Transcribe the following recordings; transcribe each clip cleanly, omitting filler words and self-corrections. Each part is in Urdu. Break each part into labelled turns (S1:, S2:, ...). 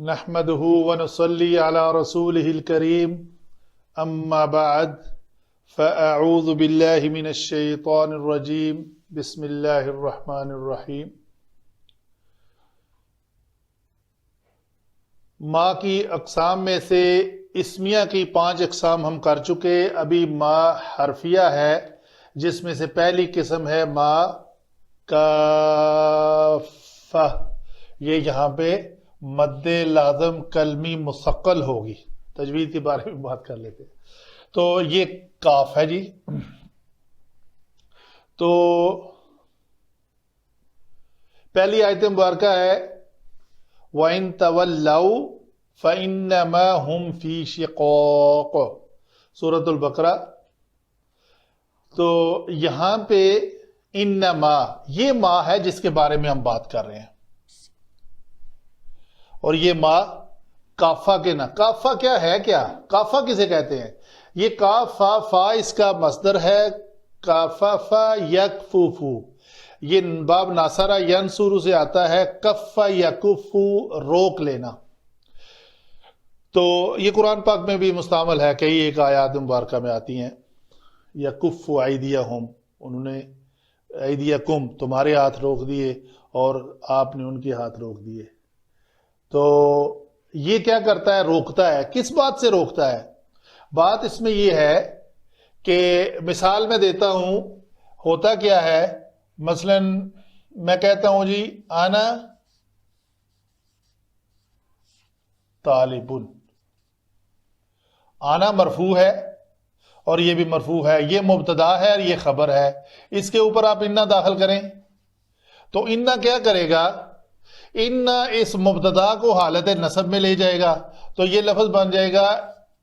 S1: نحمده ونصلي على رسوله الكريم اما بعد فاعوذ بالله من الشيطان الرجيم بسم الله الرحمن الرحيم۔ ما کی اقسام میں سے اسمیہ کی 5 اقسام ہم کر چکے۔ ابھی ما حرفیہ ہے جس میں سے پہلی قسم ہے ما کافہ، یہ یہاں پہ مد لازم کلمی مثقل ہوگی۔ تجوید کے بارے میں بات کر لیتے ہیں۔ تو یہ کاف ہے جی۔ تو پہلی آیت مبارکہ ہے وَإِن تَوَلَّوْا فَإِنَّمَا هُمْ فِي شِقَاقٍ، سورۃ البقرہ۔ تو یہاں پہ انما، یہ ما ہے جس کے بارے میں ہم بات کر رہے ہیں، اور یہ ما کافہ کے نا۔ کافہ کیا ہے؟ کیا کافہ کسے کہتے ہیں؟ یہ کافہ فا اس کا مصدر ہے، کافہ یکفوفو، یہ باب ناصرہ ینصرو سے آتا ہے، کف یکفو روک لینا۔ تو یہ قرآن پاک میں بھی مستعمل ہے، کئی ایک آیات مبارکہ میں آتی ہیں۔ یکف ایدیہم، انہوں نے ایدیکم تمہارے ہاتھ روک دیے اور آپ نے ان کے ہاتھ روک دیے۔ تو یہ کیا کرتا ہے؟ روکتا ہے۔ کس بات سے روکتا ہے؟ بات اس میں یہ ہے کہ مثال میں دیتا ہوں، ہوتا کیا ہے، مثلا میں کہتا ہوں جی انا طالبن، آنا مرفوع ہے اور یہ بھی مرفوع ہے، یہ مبتدا ہے اور یہ خبر ہے، اس کے اوپر آپ انا داخل کریں تو انا کیا کرے گا؟ انا اس مبتدا کو حالت نصب میں لے جائے گا، تو یہ لفظ بن جائے گا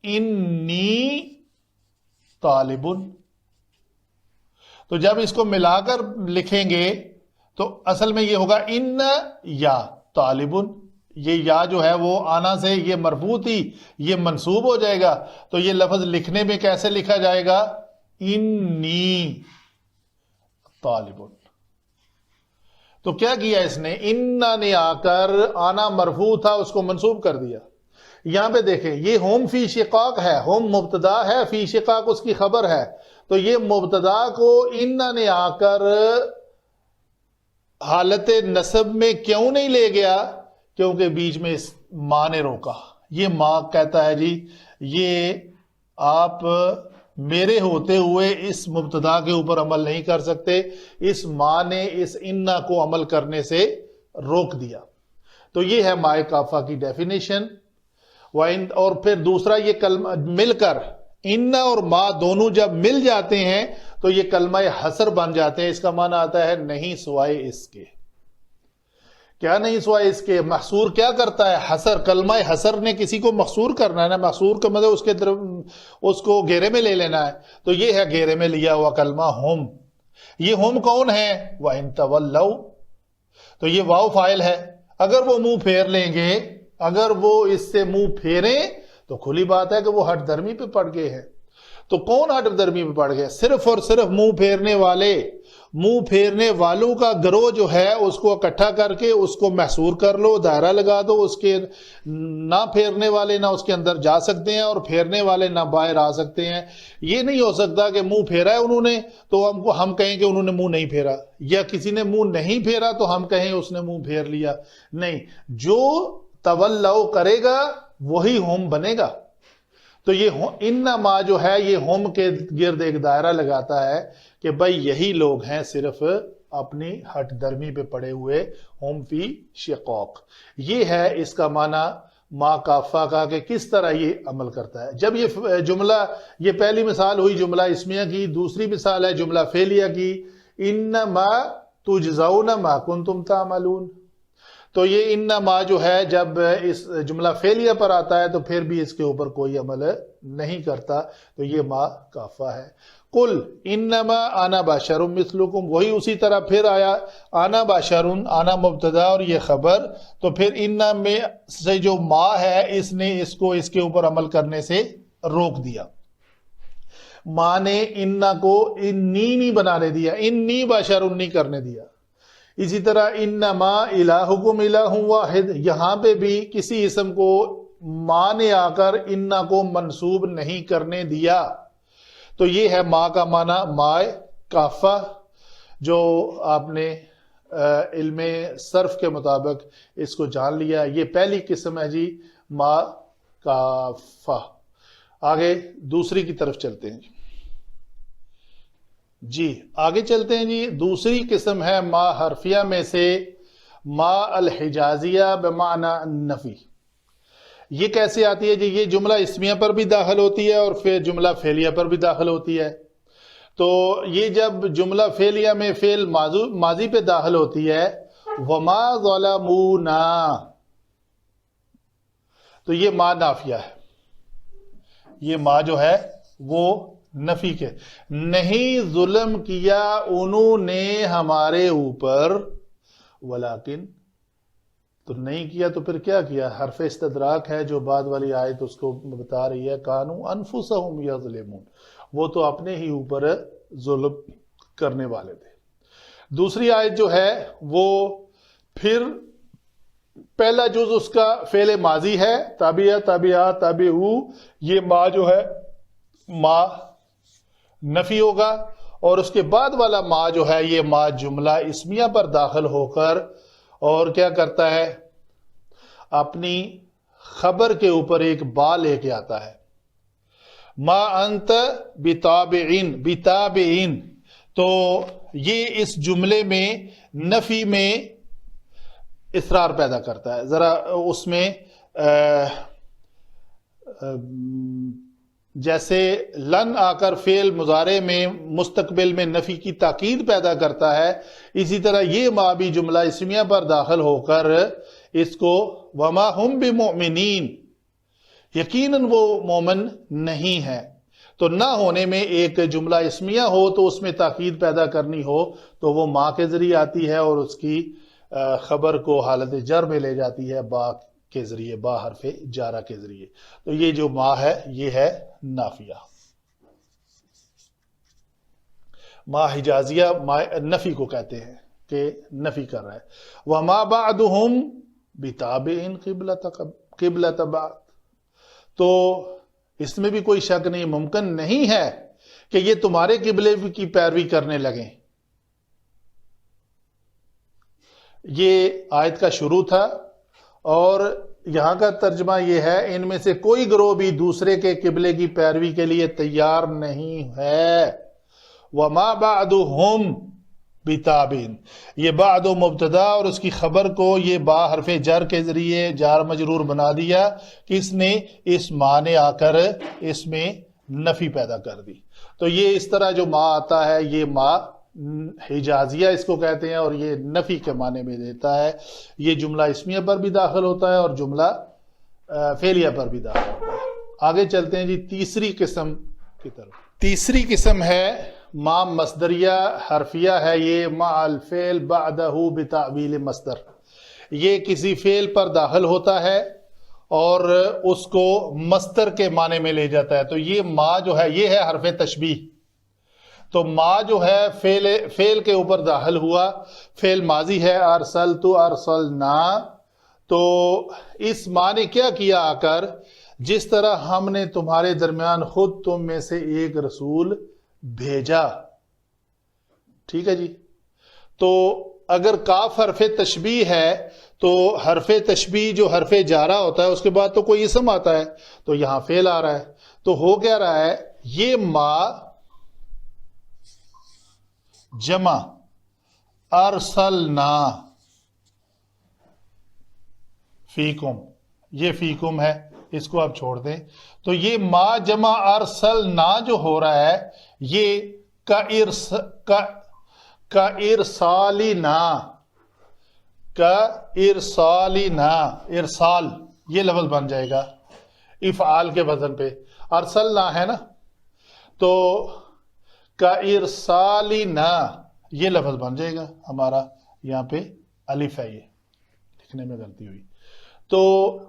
S1: انی طالبن۔ تو جب اس کو ملا کر لکھیں گے تو اصل میں یہ ہوگا انا یا طالبن، یہ یا جو ہے وہ آنا سے یہ مرفوع تھی، یہ منصوب ہو جائے گا، تو یہ لفظ لکھنے میں کیسے لکھا جائے گا؟ انی طالبن۔ تو کیا کیا اس نے؟ انا نے آ کر آنا مرفوع تھا اس کو منصوب کر دیا۔ یہاں پہ دیکھیں یہ ہوم فی شقاق ہے، ہوم مبتدا ہے، فی شقاق اس کی خبر ہے، تو یہ مبتدا کو انا نے آ کر حالت نصب میں کیوں نہیں لے گیا؟ کیونکہ بیچ میں اس ماں نے روکا۔ یہ ماں کہتا ہے جی یہ آپ میرے ہوتے ہوئے اس مبتدا کے اوپر عمل نہیں کر سکتے، اس ماں نے اس انا کو عمل کرنے سے روک دیا۔ تو یہ ہے مائے کافہ کی ڈیفینیشن۔ اور پھر دوسرا یہ کلمہ مل کر، انا اور ما دونوں جب مل جاتے ہیں تو یہ کلمہ حسر بن جاتے ہیں۔ اس کا معنی آتا ہے نہیں سوائے اس کے۔ کیا نہیں سوائے اس کے؟ محصور کیا کرتا ہے؟ حسر۔ کلمہ حسر نے کسی کو محصور کرنا ہے نا، محصور کا مطلب اس کو گھیرے میں لے لینا ہے، تو یہ ہے گھیرے میں لیا ہوا کلمہ ہم۔ یہ ہم کون ہے؟ وَإِن تَوَلَّوْا، تو یہ واو فاعل ہے۔ اگر وہ منہ پھیر لیں گے، اگر وہ اس سے منہ پھیریں تو کھلی بات ہے کہ وہ ہٹ درمی پہ پڑ گئے ہیں۔ تو کون ہٹ درمی پہ پڑ گئے؟ صرف اور صرف منہ پھیرنے والے۔ منہ پھیرنے والوں کا گروہ جو ہے اس کو اکٹھا کر کے اس کو محصور کر لو، دائرہ لگا دو، اس کے نہ پھیرنے والے نہ اس کے اندر جا سکتے ہیں اور پھیرنے والے نہ باہر آ سکتے ہیں۔ یہ نہیں ہو سکتا کہ منہ پھیرا ہے انہوں نے تو ہم کہیں کہ انہوں نے منہ نہیں پھیرا، یا کسی نے منہ نہیں پھیرا تو ہم کہیں اس نے منہ پھیر لیا۔ نہیں، جو تولو کرے گا وہی ہوم بنے گا۔ تو یہ انما جو ہے یہ ہوم کے گرد ایک دائرہ لگاتا ہے کہ بھائی یہی لوگ ہیں صرف اپنی ہٹ درمی پہ پڑے ہوئے، ہوم فی شقاق۔ یہ ہے اس کا معنی ما کافہ کا کہ کس طرح یہ عمل کرتا ہے۔ جب یہ جملہ، یہ پہلی مثال ہوئی جملہ اسمیہ کی، دوسری مثال ہے جملہ فعلیہ کی، انما تجزون ما کنتم تعملون۔ تو یہ انما جو ہے جب اس جملہ فعلیہ پر آتا ہے تو پھر بھی اس کے اوپر کوئی عمل نہیں کرتا، تو یہ ما کافہ ہے۔ قل انما انا بشر مثلکم، وہی اسی طرح پھر آیا انا بشر، انا مبتدا اور یہ خبر، تو پھر انا میں سے جو ما ہے اس نے اس کو اس کے اوپر عمل کرنے سے روک دیا۔ ما نے انا کو انی نہیں بنانے دیا، انی بشر نہیں کرنے دیا۔ اسی طرح انما الہکم الہ واحد، یہاں پہ بھی کسی اسم کو ماں نے آ کر انا کو منسوب نہیں کرنے دیا. تو یہ ہے ماں کا معنی مائے کافہ، جو آپ نے علم صرف کے مطابق اس کو جان لیا. یہ پہلی قسم ہے جی ماں کافہ. آگے دوسری کی طرف چلتے ہیں جی آگے چلتے ہیں جی. دوسری قسم ہے ماں حرفیہ میں سے ماں الحجازیہ بمعنی النفی. یہ کیسے آتی ہے جی؟ یہ جملہ اسمیہ پر بھی داخل ہوتی ہے اور پھر جملہ فعلیہ پر بھی داخل ہوتی ہے. تو یہ جب جملہ فعلیہ میں فعل ماضی پہ داخل ہوتی ہے وما ظلمونا، تو یہ ماں نافیہ ہے. یہ ماں جو ہے وہ نفی کے، نہیں ظلم کیا انہوں نے ہمارے اوپر، ولیکن تو نہیں کیا تو پھر کیا کیا؟ حرف استدراک ہے جو بعد والی آیت اس کو بتا رہی ہے، کانوا انفسہم یظلمون، وہ تو اپنے ہی اوپر ظلم کرنے والے تھے. دوسری آیت جو ہے وہ پھر پہلا جز اس کا فعل ماضی ہے، تابعہ تابعہ تابعو، یہ ماں جو ہے ماں نفی ہوگا، اور اس کے بعد والا ماں جو ہے یہ ماں جملہ اسمیہ پر داخل ہو کر اور کیا کرتا ہے؟ اپنی خبر کے اوپر ایک با لے کے آتا ہے. ما انت بتابعین، بتابعین، تو یہ اس جملے میں نفی میں اصرار پیدا کرتا ہے. ذرا اس میں جیسے لن آ کر فعل مضارع میں مستقبل میں نفی کی تاکید پیدا کرتا ہے، اسی طرح یہ ما بھی جملہ اسمیہ پر داخل ہو کر اس کو وما ہم بمؤمنین، یقیناً وہ مومن نہیں ہے. تو نہ ہونے میں ایک جملہ اسمیہ ہو تو اس میں تاکید پیدا کرنی ہو تو وہ ما کے ذریعے آتی ہے اور اس کی خبر کو حالت جر میں لے جاتی ہے با کے ذریعے، با حرف جارہ کے ذریعے. تو یہ جو ما ہے یہ ہے نافیہ. ما حجازیہ ما نفی کو کہتے ہیں کہ نفی کر رہا ہے. وما بعدهم بتابع قبلۃ بعد، تو اس میں بھی کوئی شک نہیں، ممکن نہیں ہے کہ یہ تمہارے قبلے کی پیروی کرنے لگیں. یہ آیت کا شروع تھا اور یہاں کا ترجمہ یہ ہے ان میں سے کوئی گروہ بھی دوسرے کے قبلے کی پیروی کے لیے تیار نہیں ہے. وما بعدهم بتابعین، یہ بعد و مبتدا اور اس کی خبر کو یہ با حرف جر کے ذریعے جار مجرور بنا دیا کہ اس نے اس ماں نے آ کر اس میں نفی پیدا کر دی. تو یہ اس طرح جو ماں آتا ہے یہ ماں حجازیہ اس کو کہتے ہیں اور یہ نفی کے معنی میں دیتا ہے. یہ جملہ اسمیہ پر بھی داخل ہوتا ہے اور جملہ فعلیہ پر بھی داخل ہوتا ہے. آگے چلتے ہیں جی تیسری قسم کی طرف. تیسری قسم ہے ما مصدریہ حرفیہ ہے. یہ مع الفعل بعدہ بتعویل مصدر، یہ کسی فعل پر داخل ہوتا ہے اور اس کو مصدر کے معنی میں لے جاتا ہے. تو یہ ما جو ہے یہ ہے حرف تشبیہ. تو ما جو ہے فعل کے اوپر داخل ہوا، فعل ماضی ہے ارسلت ارسلنا. تو اس ما نے کیا کیا آ کر؟ جس طرح ہم نے تمہارے درمیان خود تم میں سے ایک رسول بھیجا. ٹھیک ہے جی. تو اگر کاف حرف تشبیہ ہے تو حرف تشبیہ جو حرف جارہ ہوتا ہے اس کے بعد تو کوئی اسم آتا ہے، تو یہاں فعل آ رہا ہے. تو ہو کیا رہا ہے؟ یہ ما جمع ارسلنا فیکم، یہ فیکم ہے، اس کو آپ چھوڑ دیں. تو یہ ما جمع ارسلنا جو ہو رہا ہے یہ کا ارسالنا، ارسال یہ لفظ بن جائے گا افعال کے وزن پہ. ارسلنا ہے نا، تو کا ارسالنا یہ لفظ بن جائے گا ہمارا. یہاں پہ الف ہے، یہ لکھنے میں غلطی ہوئی. تو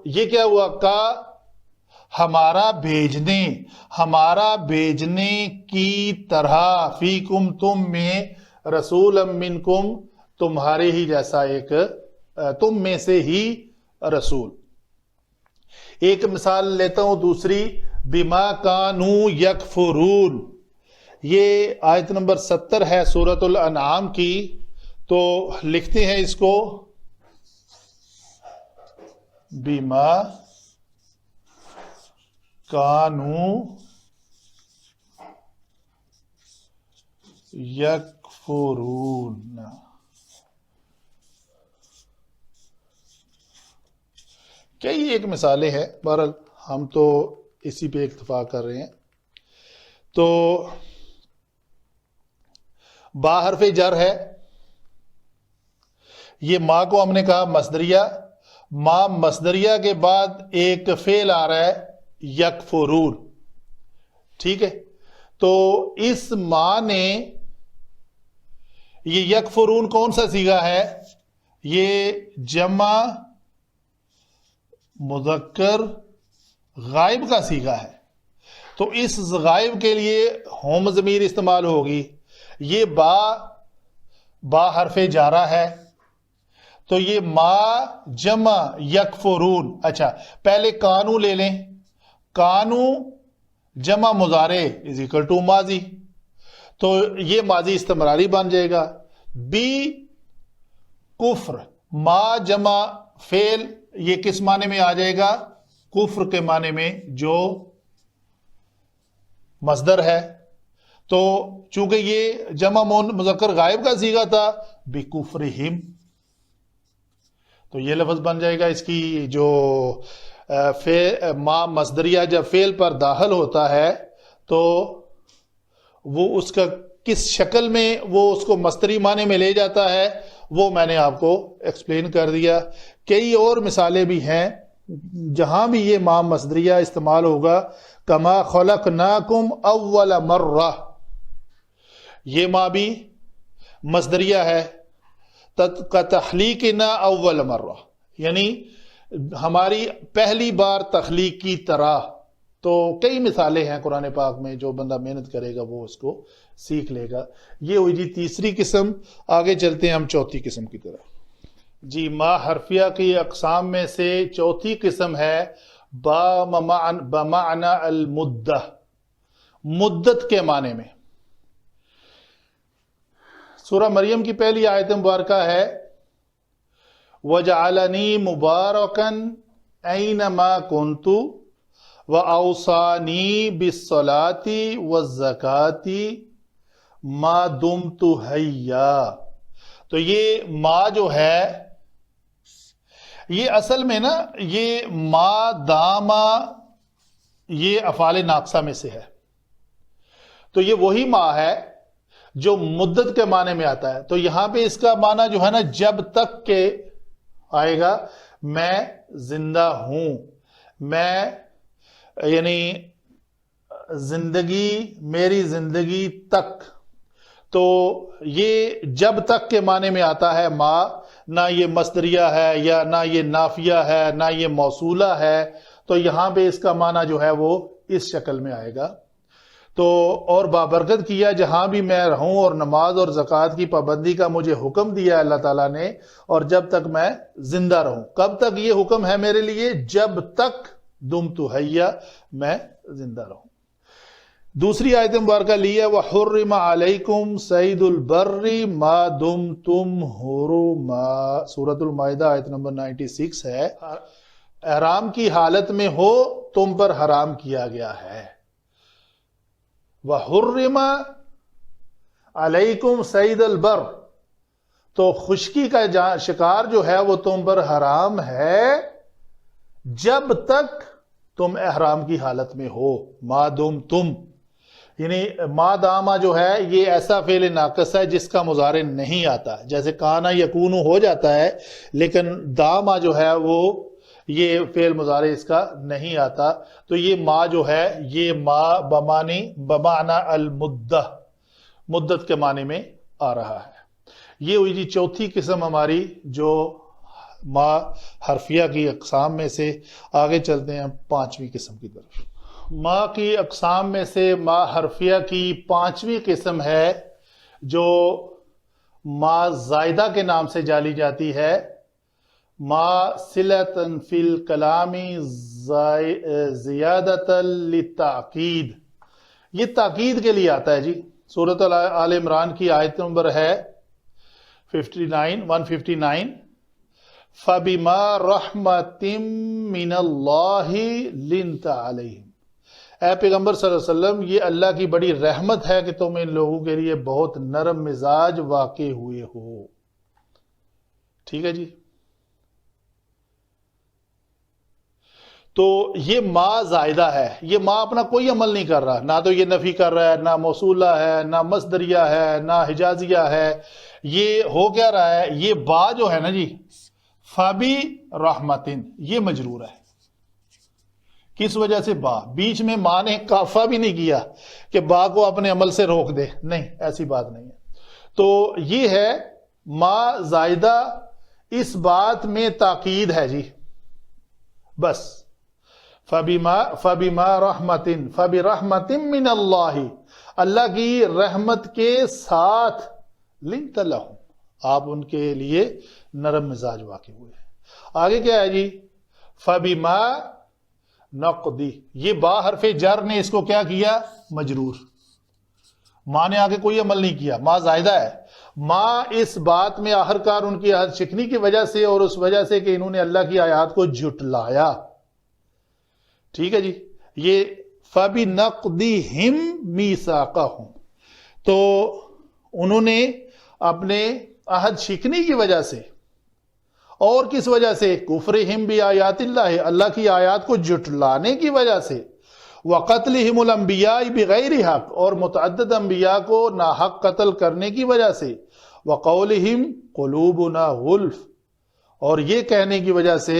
S1: یہ کیا ہوا؟ کا ہمارا بھیجنے، ہمارا بھیجنے کی طرح، فیکم تم میں، رسولا منکم تمہارے ہی جیسا ایک تم میں سے ہی رسول. ایک مثال لیتا ہوں دوسری، بما کانوا یکفرون. یہ آیت نمبر 70 ہے سورۃ الانعام کی. تو لکھتے ہیں اس کو، بما کانوا یکفرون. کئی ایک مثالیں ہیں، بہرحال ہم تو اسی پہ اکتفا کر رہے ہیں. تو با حرف جر ہے. یہ ما کو ہم نے کہا مصدریہ. ما مصدریہ کے بعد ایک فعل آ رہا ہے یکفرون. ٹھیک ہے، تو اس ما نے، یہ یکفرون کون سا صیغہ ہے؟ یہ جمع مذکر غائب کا صیغہ ہے. تو اس غائب کے لیے ہوم ضمیر استعمال ہوگی. یہ با حرف جارہ ہے، تو یہ ما جمع یکفرون. اچھا، پہلے کانو لے لیں. کانو جمع مضارع از اکول ٹو ماضی، تو یہ ماضی استمراری بن جائے گا. بی کفر، ما جمع فعل، یہ کس معنی میں آ جائے گا؟ کفر کے معنی میں، جو مصدر ہے. تو چونکہ یہ جمع مذکر غائب کا صیغہ تھا، بکفرہم، تو یہ لفظ بن جائے گا. اس کی جو ما مصدریہ جب فعل پر داخل ہوتا ہے تو وہ اس کا کس شکل میں وہ اس کو مصدری معنی میں لے جاتا ہے، وہ میں نے آپ کو ایکسپلین کر دیا. کئی اور مثالیں بھی ہیں جہاں بھی یہ ما مصدریہ استعمال ہوگا. کما خلقناکم اول مرہ، یہ ما بھی مصدریہ ہے. تخلیقنا اول مرہ، یعنی ہماری پہلی بار تخلیق کی طرح. تو کئی مثالیں ہیں قرآن پاک میں، جو بندہ محنت کرے گا وہ اس کو سیکھ لے گا. یہ ہوئی جی تیسری قسم. آگے چلتے ہیں ہم چوتھی قسم کی طرف. جی، ما حرفیہ کی اقسام میں سے چوتھی قسم ہے بمعنی المدہ، مدت کے معنی میں. سورہ مریم کی پہلی آیت مبارکہ ہے وَجَعَلَنِي مُبَارَكًا أَيْنَمَا كُنْتُ وَأَوْصَانِي بِالصَّلَاةِ وَالزَّكَاةِ مَا دُمْتُ حَيًّا. تو یہ ما جو ہے، یہ اصل میں نا، یہ ما داما، یہ افعال ناقصہ میں سے ہے. تو یہ وہی ما ہے جو مدت کے معنی میں آتا ہے. تو یہاں پہ اس کا معنی جو ہے نا، جب تک کہ آئے گا میں زندہ ہوں، میں یعنی زندگی، میری زندگی تک. تو یہ جب تک کے معنی میں آتا ہے ما. نہ یہ مصدریہ ہے، یا نہ یہ نافیہ ہے، نہ یہ موصولہ ہے. تو یہاں پہ اس کا معنی جو ہے وہ اس شکل میں آئے گا. تو اور بابرکت کیا جہاں بھی میں رہوں، اور نماز اور زکوٰۃ کی پابندی کا مجھے حکم دیا اللہ تعالیٰ نے، اور جب تک میں زندہ رہوں. کب تک یہ حکم ہے میرے لیے؟ جب تک دمت حیا، میں زندہ رہوں. دوسری آیت مبارکہ لی ہے وَحُرِّمَ عَلَيْكُمْ صَيْدُ الْبَرِّ مَا دُمْتُمْ حُرُمًا. سورۃ المائدہ آیت نمبر 96 ہے. احرام کی حالت میں ہو تم پر حرام کیا گیا ہے. وَحُرِّمَ عَلَيْكُمْ صَيْدُ الْبَرِّ، تو خشکی کا شکار جو ہے وہ تم پر حرام ہے جب تک تم احرام کی حالت میں ہو. ما دمتم، یعنی ما داما جو ہے یہ ایسا فعل ناقص ہے جس کا مضارع نہیں آتا. جیسے کانا یکون ہو جاتا ہے، لیکن داما جو ہے وہ یہ فعل مضارع اس کا نہیں آتا. تو یہ ما جو ہے یہ ما بمعنی المدہ، مدت کے معنی میں آ رہا ہے. یہ ہوئی جی چوتھی قسم ہماری جو ما حرفیہ کی اقسام میں سے. آگے چلتے ہیں پانچویں قسم کی طرف. ما کی اقسام میں سے ما حرفیہ کی پانچویں قسم ہے جو ما زائدہ کے نام سے جانی جاتی ہے، ما صلۃ فی الکلام زیادۃ للتاکید، یہ تاکید کے لیے آتا ہے جی۔ سورۃ آل عمران کی آیت نمبر ہے 159، فَبِمَا رَحْمَةٍ مِّنَ اللَّهِ لِنْتَ عَلَيْهِمْ، اے پیغمبر صلی اللہ علیہ وسلم، یہ اللہ کی بڑی رحمت ہے کہ تم ان لوگوں کے لیے بہت نرم مزاج واقع ہوئے ہو۔ ٹھیک ہے جی، تو یہ ما زائدہ ہے، یہ ما اپنا کوئی عمل نہیں کر رہا، نہ تو یہ نفی کر رہا ہے، نہ موصولہ ہے، نہ مصدریہ ہے، نہ حجازیہ ہے، یہ ہو کیا رہا ہے؟ یہ با جو ہے نا جی، فبی رحمتن، یہ مجرور ہے۔ کس وجہ سے؟ با، بیچ میں ماں نے کافہ بھی نہیں کیا کہ با کو اپنے عمل سے روک دے، نہیں، ایسی بات نہیں ہے۔ تو یہ ہے ما زائدہ، اس بات میں تاکید ہے جی، بس فَبِمَا رَحْمَةٍ فَبِرَحْمَةٍ مِّنَ اللَّهِ، اللہ کی رحمت کے ساتھ، لِنْتَ لَهُمْ، آپ ان کے لیے نرم مزاج واقع ہوئے۔ آگے کیا ہے جی؟ فَبِمَا نقدی، یہ با حرف جر نے اس کو کیا کیا؟ مجرور، ماں نے آگے کوئی عمل نہیں کیا، ماں زائدہ ہے۔ ماں اس بات میں آخرکار ان کی عہد شکنی کی وجہ سے، اور اس وجہ سے کہ انہوں نے اللہ کی آیات کو جھٹلایا۔ ٹھیک ہے جی، یہ فَبِنَقْضِهِمْ مِيثَاقَهُمْ، تو انہوں نے اپنے عہد شکنی کی وجہ سے، اور کس وجہ سے؟ کفرہم بآیات اللہ، اللہ کی آیات کو جھٹلانے کی وجہ سے، وقتلہم الانبیاء بغیر حق، اور متعدد انبیاء کو ناحق قتل کرنے کی وجہ سے، وقولہم قلوبنا غلف، اور یہ کہنے کی وجہ سے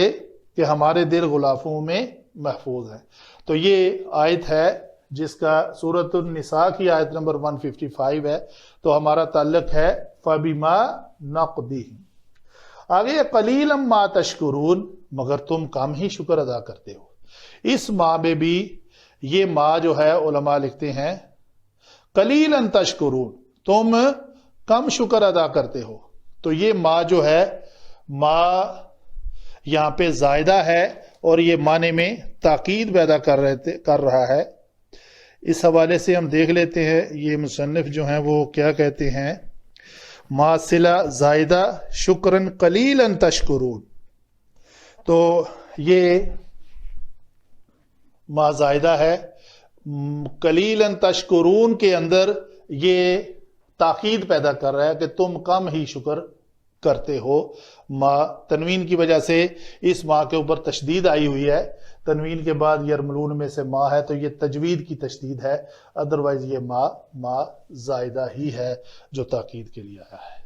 S1: کہ ہمارے دل غلافوں میں محفوظ ہیں۔ تو یہ آیت ہے جس کا سورۃ النساء کی آیت نمبر 155 ہے، تو ہمارا تعلق ہے فَبِمَا نَقْضِهِمْ۔ آگے قلیلا ما تشکرون، مگر تم کم ہی شکر ادا کرتے ہو۔ اس ما میں بھی یہ ما جو ہے علماء لکھتے ہیں قلیلا تشکرون، تم کم شکر ادا کرتے ہو، تو یہ ما جو ہے، ما یہاں پہ زائدہ ہے اور یہ معنی میں تاکید پیدا کر رہا ہے۔ اس حوالے سے ہم دیکھ لیتے ہیں یہ مصنف جو ہیں وہ کیا کہتے ہیں۔ ما صلہ زائدہ شکرن قلیلا تشکرون، تو یہ ما زائدہ ہے، قلیلا تشکرون کے اندر یہ تاکید پیدا کر رہا ہے کہ تم کم ہی شکر کرتے ہو۔ ما تنوین کی وجہ سے اس ما کے اوپر تشدید آئی ہوئی ہے، تنوین کے بعد یرملون میں سے ما ہے، تو یہ تجوید کی تشدید ہے، ادروائز یہ ما زائدہ ہی ہے جو تاکید کے لیے آیا ہے۔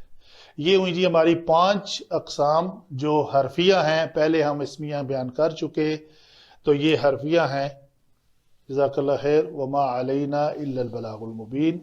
S1: یہ ہوئی جی ہماری 5 اقسام جو حرفیہ ہیں، پہلے ہم اسمیہ بیان کر چکے، تو یہ حرفیہ ہیں۔ جزاک اللہ خیر، وما علینا الا البلاغ المبین۔